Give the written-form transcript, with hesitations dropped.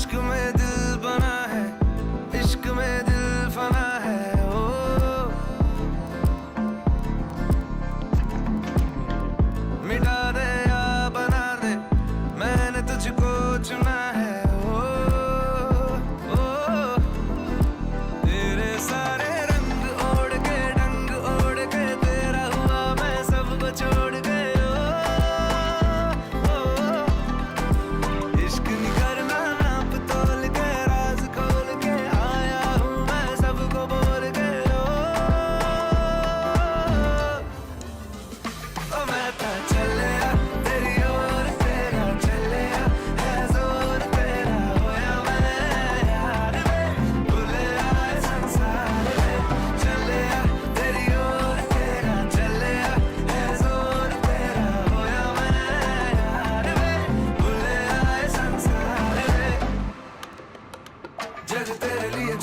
इश्क में दिल बना है, इश्क में दिल फना है। ओ मिटा दे या बना दे, मैंने तुझको चुना है। ओ तेरे सारे रंग ओढ़ के, डंग ओढ़ के, तेरा हुआ मैं सबको छोड़ के। इश्क नहीं करना नाप तोल के, राज खोल के आया हूँ मैं सबको बोल के। ओ मैं था चलेया तेरी ओर, तेरा चलेया है जोर, तेरा होया मैं यार में, भूले आए संसार में। चलेया तेरी ओर, तेरा चलेया है जोर, तेरा होया मैं यार में, भूले आए संसार में। जग तेरे लिए